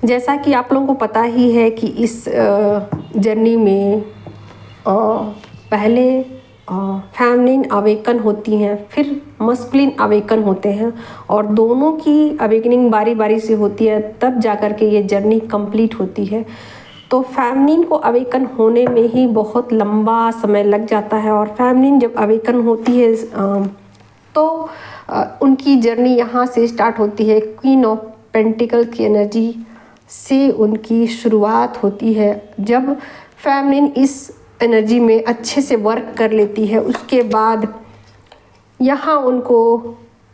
जैसा कि आप लोगों को पता ही है कि इस जर्नी में पहले फेमिनिन अवेकन होती हैं, फिर मस्कुलिन अवेकन होते हैं, और दोनों की अवेकनिंग बारी बारी से होती है, तब जाकर के ये जर्नी कंप्लीट होती है। तो फेमिनिन को अवेकन होने में ही बहुत लंबा समय लग जाता है, और फेमिनिन जब अवेकन होती है तो उनकी जर्नी यहाँ से स्टार्ट होती है। क्वीन ऑफ पेंटिकल की एनर्जी से उनकी शुरुआत होती है। जब फेमिनिन इस एनर्जी में अच्छे से वर्क कर लेती है, उसके बाद यहाँ उनको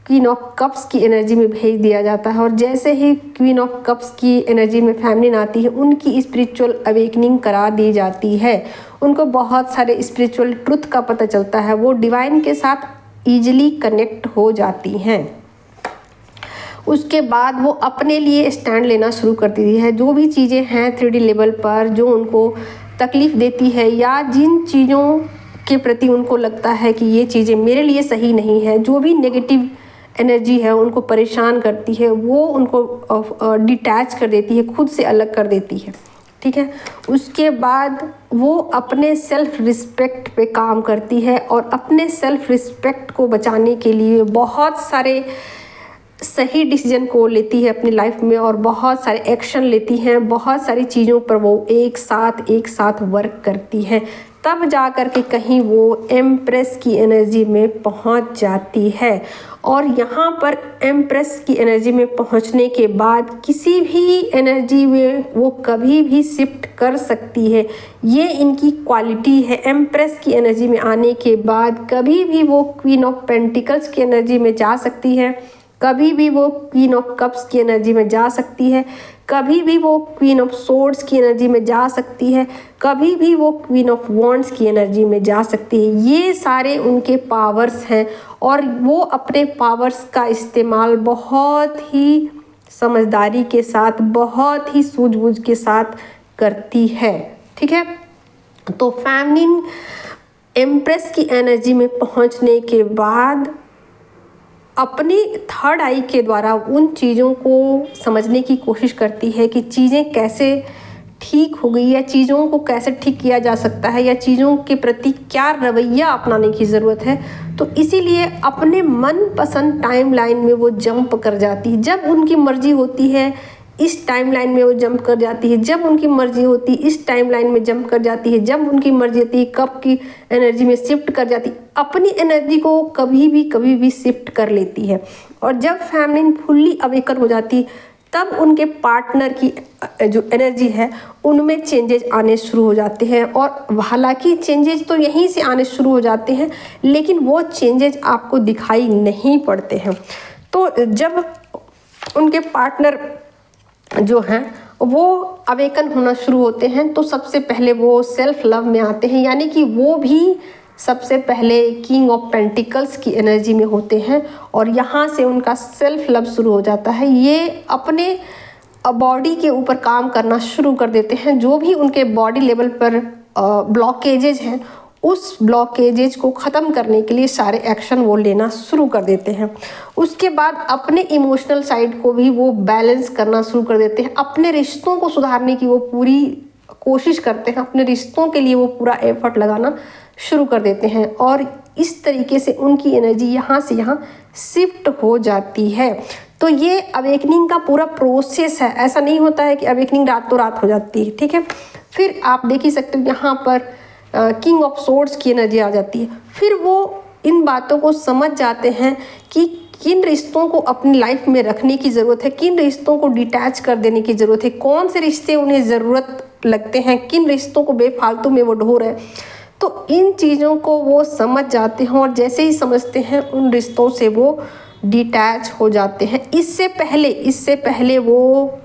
क्वीन ऑफ कप्स की एनर्जी में भेज दिया जाता है, और जैसे ही क्वीन ऑफ कप्स की एनर्जी में फेमिनिन आती है, उनकी स्पिरिचुअल अवेकनिंग करा दी जाती है। उनको बहुत सारे स्पिरिचुअल ट्रुथ का पता चलता है, वो डिवाइन के साथ ईजिली कनेक्ट हो जाती हैं। उसके बाद वो अपने लिए स्टैंड लेना शुरू कर देती है। जो भी चीज़ें हैं 3D लेवल पर जो उनको तकलीफ़ देती है, या जिन चीज़ों के प्रति उनको लगता है कि ये चीज़ें मेरे लिए सही नहीं है, जो भी नेगेटिव एनर्जी है उनको परेशान करती है, वो उनको डिटैच कर देती है, खुद से अलग कर देती है। ठीक है, उसके बाद वो अपने सेल्फ रिस्पेक्ट पे काम करती है, और अपने सेल्फ रिस्पेक्ट को बचाने के लिए बहुत सारे सही डिसीजन को लेती है अपनी लाइफ में, और बहुत सारे एक्शन लेती हैं। बहुत सारी चीज़ों पर वो एक साथ वर्क करती हैं, तब जा कर के कहीं वो एम्प्रेस की एनर्जी में पहुंच जाती है। और यहाँ पर एम्प्रेस की एनर्जी में पहुँचने के बाद किसी भी एनर्जी में वो कभी भी शिफ्ट कर सकती है। ये इनकी क्वालिटी है। एम्प्रेस की एनर्जी में आने के बाद कभी भी वो क्वीन ऑफ पेंटिकल्स की एनर्जी में जा सकती है, कभी भी वो क्वीन ऑफ कप्स की एनर्जी में जा सकती है, कभी भी वो क्वीन ऑफ सोर्ड्स की एनर्जी में जा सकती है, कभी भी वो क्वीन ऑफ वॉन्ड्स की एनर्जी में जा सकती है। ये सारे उनके पावर्स हैं, और वो अपने पावर्स का इस्तेमाल बहुत ही समझदारी के साथ, बहुत ही सूझबूझ के साथ करती है। ठीक है, तो फेमिनिन एम्प्रेस की एनर्जी में पहुंचने के बाद अपनी थर्ड आई के द्वारा उन चीज़ों को समझने की कोशिश करती है कि चीज़ें कैसे ठीक हो गई, या चीज़ों को कैसे ठीक किया जा सकता है, या चीज़ों के प्रति क्या रवैया अपनाने की ज़रूरत है। तो इसीलिए अपने मनपसंद टाइमलाइन में वो जंप कर जाती है। जब उनकी मर्जी होती है इस टाइमलाइन में वो जंप कर जाती है, जब उनकी मर्जी होती है इस टाइमलाइन में जंप कर जाती है, जब उनकी मर्जी होती है कब की एनर्जी में शिफ्ट कर जाती है। अपनी एनर्जी को कभी भी शिफ्ट कर लेती है। और जब फेमिनिन फुल्ली अवेकन हो जाती है, तब उनके पार्टनर की जो एनर्जी है उनमें चेंजेस आने शुरू हो जाते हैं। और हालांकि चेंजेस तो यहीं से आने शुरू हो जाते हैं, लेकिन वो चेंजेस आपको दिखाई नहीं पड़ते हैं। तो जब उनके पार्टनर जो हैं वो अवेकन होना शुरू होते हैं, तो सबसे पहले वो सेल्फ लव में आते हैं, यानी कि वो भी सबसे पहले किंग ऑफ पेंटिकल्स की एनर्जी में होते हैं, और यहाँ से उनका सेल्फ लव शुरू हो जाता है। ये अपने बॉडी के ऊपर काम करना शुरू कर देते हैं। जो भी उनके बॉडी लेवल पर ब्लॉकेजेज हैं, उस ब्लॉकेजेज को ख़त्म करने के लिए सारे एक्शन वो लेना शुरू कर देते हैं। उसके बाद अपने इमोशनल साइड को भी वो बैलेंस करना शुरू कर देते हैं। अपने रिश्तों को सुधारने की वो पूरी कोशिश करते हैं, अपने रिश्तों के लिए वो पूरा एफर्ट लगाना शुरू कर देते हैं, और इस तरीके से उनकी एनर्जी यहाँ से यहाँ शिफ्ट हो जाती है। तो ये अवेकनिंग का पूरा प्रोसेस है। ऐसा नहीं होता है कि अवेकनिंग रातों रात हो जाती है। ठीक है, फिर आप देख ही सकते हो यहाँ पर किंग ऑफ सोर्ड्स की एनर्जी आ जाती है। फिर वो इन बातों को समझ जाते हैं कि किन रिश्तों को अपनी लाइफ में रखने की ज़रूरत है, किन रिश्तों को डिटैच कर देने की ज़रूरत है, कौन से रिश्ते उन्हें ज़रूरत लगते हैं, किन रिश्तों को बेफालतू में वो ढो रहे हैं। तो इन चीज़ों को वो समझ जाते हैं, और जैसे ही समझते हैं उन रिश्तों से वो डिटैच हो जाते हैं। इससे पहले वो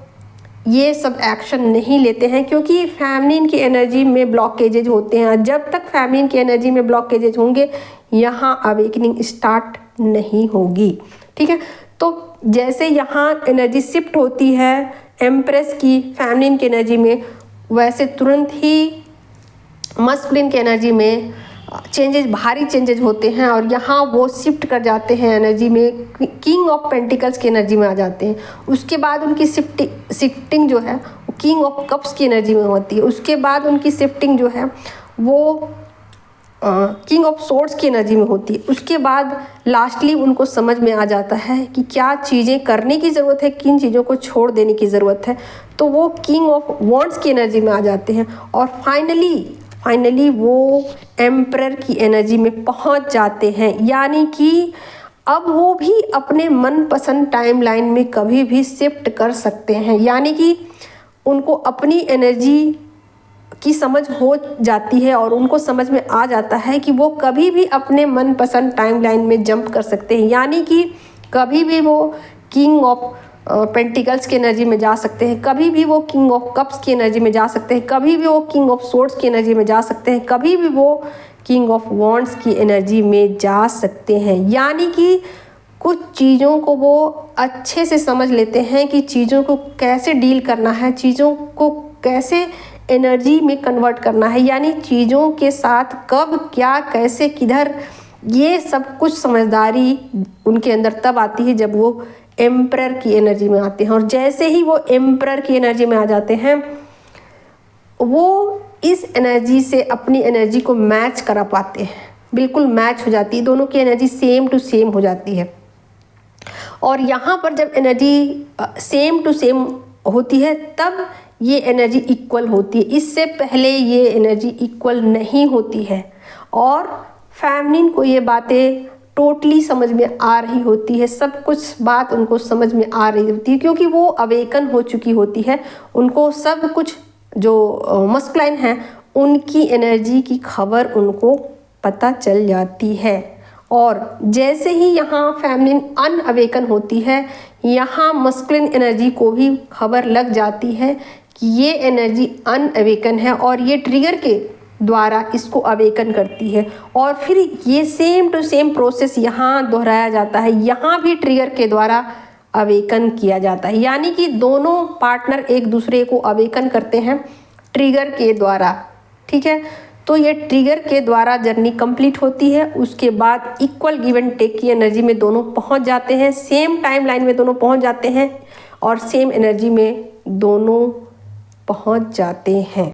ये सब एक्शन नहीं लेते हैं, क्योंकि फेमिनिन की एनर्जी में ब्लॉकेजेज होते हैं। जब तक फेमिनिन की एनर्जी में ब्लॉकेजेज होंगे, यहाँ अवेकनिंग स्टार्ट नहीं होगी। ठीक है, तो जैसे यहाँ एनर्जी शिफ्ट होती है एम्प्रेस की फेमिनिन की एनर्जी में, वैसे तुरंत ही मस्कुलिन की एनर्जी में चेंजेज, भारी चेंजेज होते हैं और यहाँ वो शिफ्ट कर जाते हैं एनर्जी में, किंग ऑफ पेंटिकल्स की एनर्जी में आ जाते हैं। उसके बाद उनकी शिफ्टिंग जो है वो किंग ऑफ कप्स की एनर्जी में होती है। उसके बाद उनकी शिफ्टिंग जो है वो किंग ऑफ सोर्ड्स की एनर्जी में होती है। उसके बाद लास्टली उनको समझ में आ जाता है कि क्या चीज़ें करने की ज़रूरत है, किन चीज़ों को छोड़ देने की ज़रूरत है, तो वो किंग ऑफ वॉन्ड्स की एनर्जी में आ जाते हैं और फाइनली वो एम्परर की एनर्जी में पहुंच जाते हैं। यानी कि अब वो भी अपने मनपसंद टाइमलाइन में कभी भी शिफ्ट कर सकते हैं। यानी कि उनको अपनी एनर्जी की समझ हो जाती है और उनको समझ में आ जाता है कि वो कभी भी अपने मनपसंद टाइमलाइन में जंप कर सकते हैं। यानी कि कभी भी वो किंग ऑफ पेंटिकल्स की एनर्जी में जा सकते हैं, कभी भी वो किंग ऑफ कप्स की एनर्जी में जा सकते हैं, कभी भी वो किंग ऑफ सोर्ड्स की एनर्जी में जा सकते हैं, कभी भी वो किंग ऑफ वॉन्ड्स की एनर्जी में जा सकते हैं। यानी कि कुछ चीज़ों को वो अच्छे से समझ लेते हैं कि चीज़ों को कैसे डील करना है, चीज़ों को कैसे एनर्जी में कन्वर्ट करना है, यानी चीज़ों के साथ कब क्या कैसे किधर, ये सब कुछ समझदारी उनके अंदर तब आती है जब वो एम्परर की एनर्जी में आते हैं। और जैसे ही वो एम्परर की एनर्जी में आ जाते हैं वो इस एनर्जी से अपनी एनर्जी को मैच करा पाते हैं, बिल्कुल मैच हो जाती है, दोनों की एनर्जी सेम टू सेम हो जाती है। और यहाँ पर जब एनर्जी सेम टू सेम होती है तब ये एनर्जी इक्वल होती है, इससे पहले ये एनर्जी इक्वल नहीं होती है। और फेमिनिन को ये बातें टोटली समझ में आ रही होती है, सब कुछ बात उनको समझ में आ रही होती है क्योंकि वो अवेकन हो चुकी होती है। उनको सब कुछ जो मस्कुलाइन है उनकी एनर्जी की खबर उनको पता चल जाती है। और जैसे ही यहाँ फेमिनिन अनअवेकन होती है, यहाँ मस्कुलिन एनर्जी को भी खबर लग जाती है कि ये एनर्जी अनअवेकन है और ये ट्रिगर के द्वारा इसको अवेकन करती है। और फिर ये सेम टू सेम प्रोसेस यहाँ दोहराया जाता है, यहाँ भी ट्रिगर के द्वारा अवेकन किया जाता है। यानी कि दोनों पार्टनर एक दूसरे को अवेकन करते हैं ट्रिगर के द्वारा, ठीक है। तो ये ट्रिगर के द्वारा जर्नी कंप्लीट होती है। उसके बाद इक्वल गिव एंड टेक की एनर्जी में दोनों पहुंच जाते हैं, सेम टाइम लाइन में दोनों पहुंच जाते हैं और सेम एनर्जी में दोनों पहुंच जाते हैं।